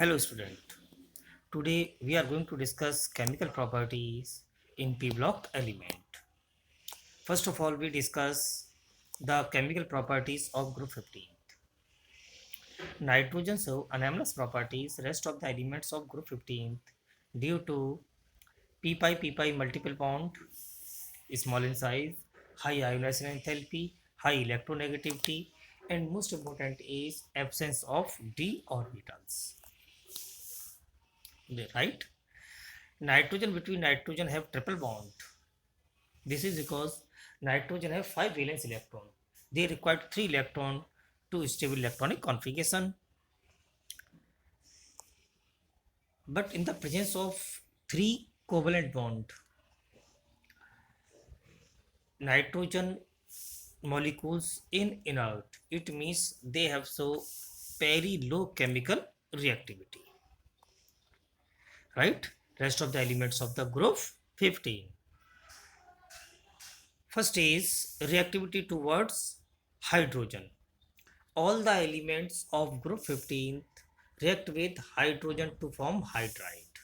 Hello student. Today we are going to discuss chemical properties in p block element. First of all, we discuss the chemical properties of group 15. Nitrogen show anomalous properties rest of the elements of group 15 due to p pi multiple bond, small in size, high ionization enthalpy, high electronegativity, and most important is absence of d orbitals. Right? Nitrogen between nitrogen have triple bond. This is because nitrogen have 5 valence electron. They require 3 electron to stable electronic configuration. But in the presence of 3 covalent bond, nitrogen molecules in inert, it means they have so very low chemical reactivity. Right? Rest of the elements of the group 15. First is reactivity towards hydrogen. All the elements of group 15 react with hydrogen to form hydride.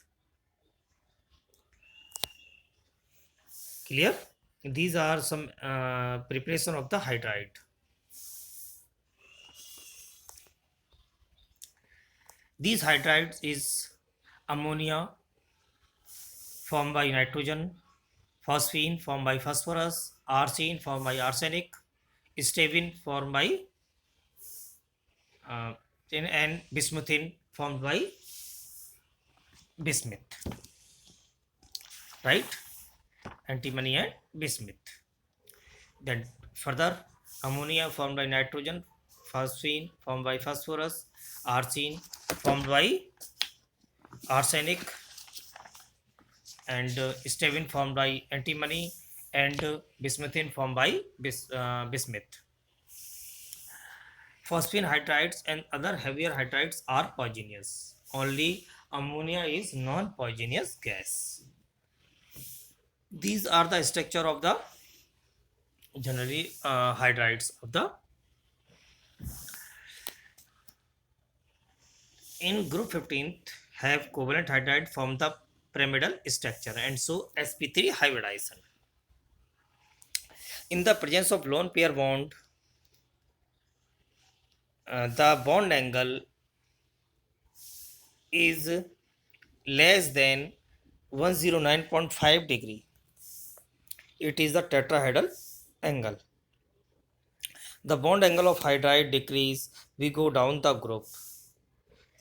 Clear? These are some preparation of the hydride. These hydrides is ammonia formed by nitrogen, phosphine formed by phosphorus, arsine formed by arsenic, stevin formed by uh, and bismuthine formed by bismuth. Right? Antimony and bismuth. Then further ammonia formed by nitrogen, phosphine formed by phosphorus, arsine formed by arsenic, and stevin formed by antimony, and bismuthine formed by bismuth. Phosphine hydrides and other heavier hydrides are poisonous. Only ammonia is non-poisonous gas. These are the structure of the generally hydrides of the in group 15 have covalent hydride from the pyramidal structure and so sp3 hybridization. In the presence of lone pair bond, the bond angle is less than 109.5 degree. It is the tetrahedral angle. The bond angle of hydride decrease, we go down the group.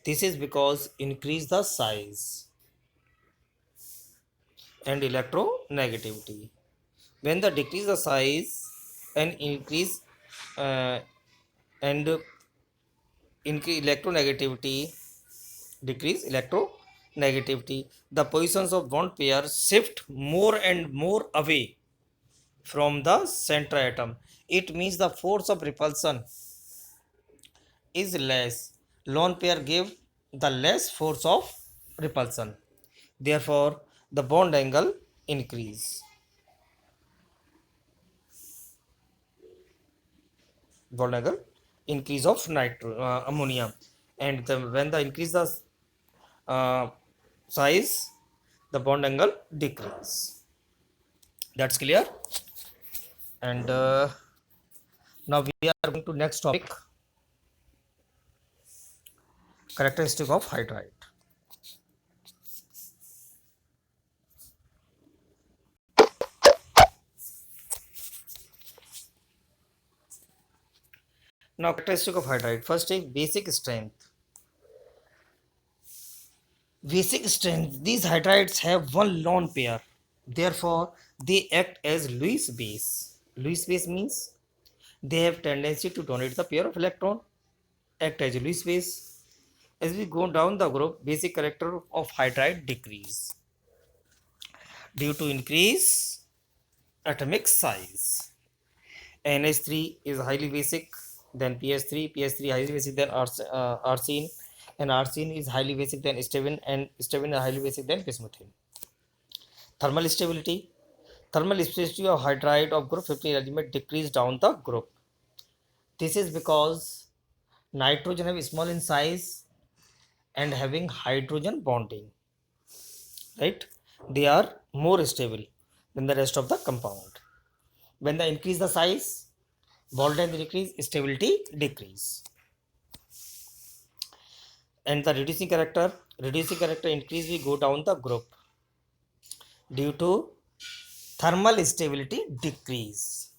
This is because increase the size and electronegativity. When the decrease the size and increase uh, and increase electronegativity, decrease electronegativity, the positions of bond pair shift more and more away from the center atom. It means the force of repulsion is less. Lone pair give the less force of repulsion. Therefore, the bond angle increase. Bond angle increase of ammonia, and when the increase the uh, size, the bond angle decrease. That's clear. And now we are going to next topic, characteristic of hydride. Now characteristic of hydride. First is basic strength. Basic strength. These hydrides have one lone pair. Therefore, they act as Lewis base. Lewis base means they have tendency to donate the pair of electron, act as Lewis base. As we go down the group, basic character of hydride decrease due to increase atomic size. NH3 is highly basic, then PH3 highly basic, then arsine, and arsine is highly basic, then stevin, and stevin is highly basic, then bismuthine. Thermal stability. Thermal stability of hydride of group 15 element decrease down the group. This is because nitrogen have small in size and having hydrogen bonding, right? They are more stable than the rest of the compound. When they increase the size, bond length decrease, stability decrease. And the reducing character increase, we go down the group due to thermal stability decrease,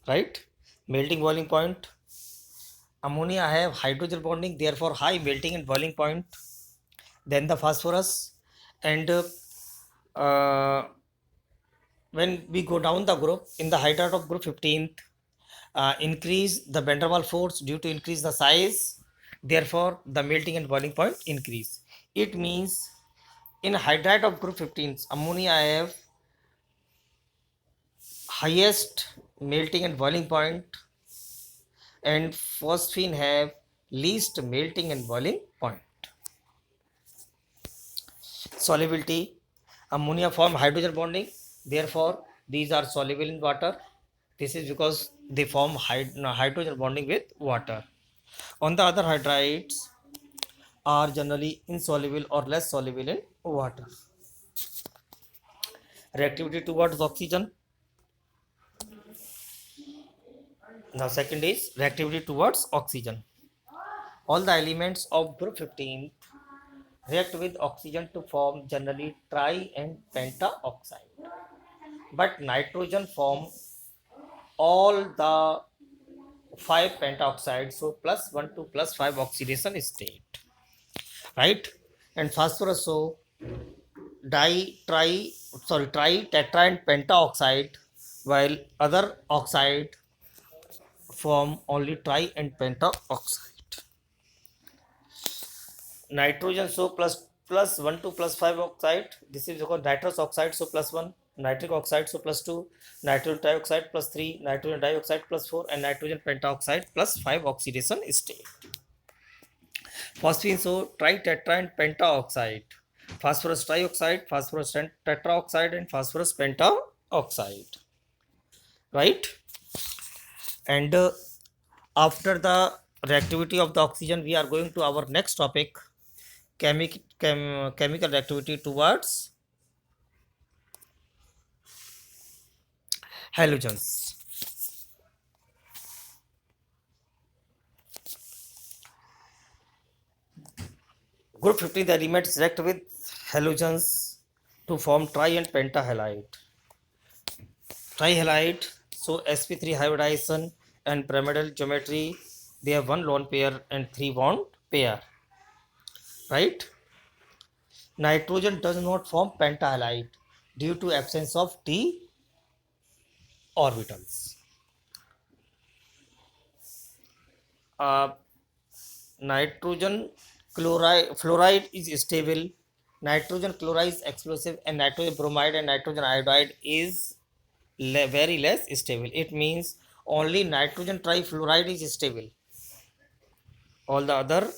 right? Melting boiling point, ammonia have hydrogen bonding, therefore high melting and boiling point. Then the phosphorus, and when we go down the group in the hydride of group 15th, increase the van der Waals force due to increase the size, therefore the melting and boiling point increase. It means in hydride of group 15, ammonia have highest melting and boiling point, and phosphine have least melting and boiling point. Solubility, ammonia form hydrogen bonding, therefore these are soluble in water. This is because they form hydrogen bonding with water. On the other, hydrides are generally insoluble or less soluble in water. Reactivity towards oxygen. Now second is reactivity towards oxygen. All the elements of group 15 react with oxygen to form generally tri and pentaoxide, but nitrogen form all the 5 pentaoxides, so +1 to +5 oxidation state, right? And phosphorus, so tri, tetra and pentaoxide, while other oxide form only tri and pentaoxide. Nitrogen, so plus 1 to +5 oxide, this is because nitrous oxide, so +1, nitric oxide, so +2, nitrogen dioxide +3, nitrogen dioxide +4, and nitrogen pentaoxide +5 oxidation state. Phosphine, so tri, tetra and pentaoxide, phosphorus trioxide, phosphorus tetraoxide, and phosphorus pentaoxide, right? And after the reactivity of the oxygen, we are going to our next topic, chemical reactivity towards halogens. Group 15, the elements react with halogens to form tri and pentahalide. Trihalide, so sp3 hybridization and pyramidal geometry, they have 1 lone pair and 3 bond pair, right? Nitrogen does not form pentahalide due to absence of d orbitals. Nitrogen fluoride is stable, nitrogen chloride is explosive, and nitrogen bromide and nitrogen iodide is very less stable. It means only nitrogen trifluoride is stable. All the other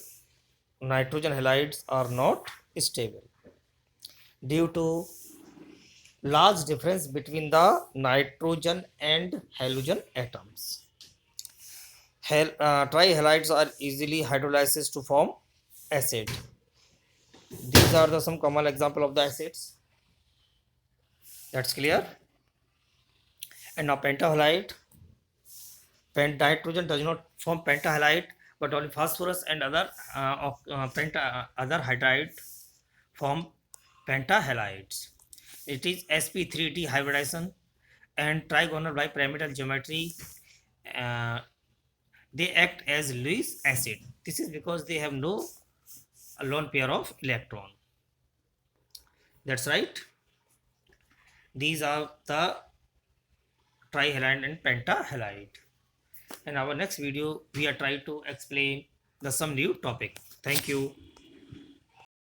nitrogen halides are not stable due to large difference between the nitrogen and halogen atoms. Trihalides are easily hydrolyzed to form acid. These are some common example of the acids. That's clear. And now pentahalide. Nitrogen does not form pentahalide, but only phosphorus and other other hydride form pentahalides. It is sp3d hybridization and trigonal bipyramidal geometry. They act as Lewis acid. This is because they have no lone pair of electron. That's right. These are the trihalide and pentahalide. In our next video, we are trying to explain some new topic. Thank you.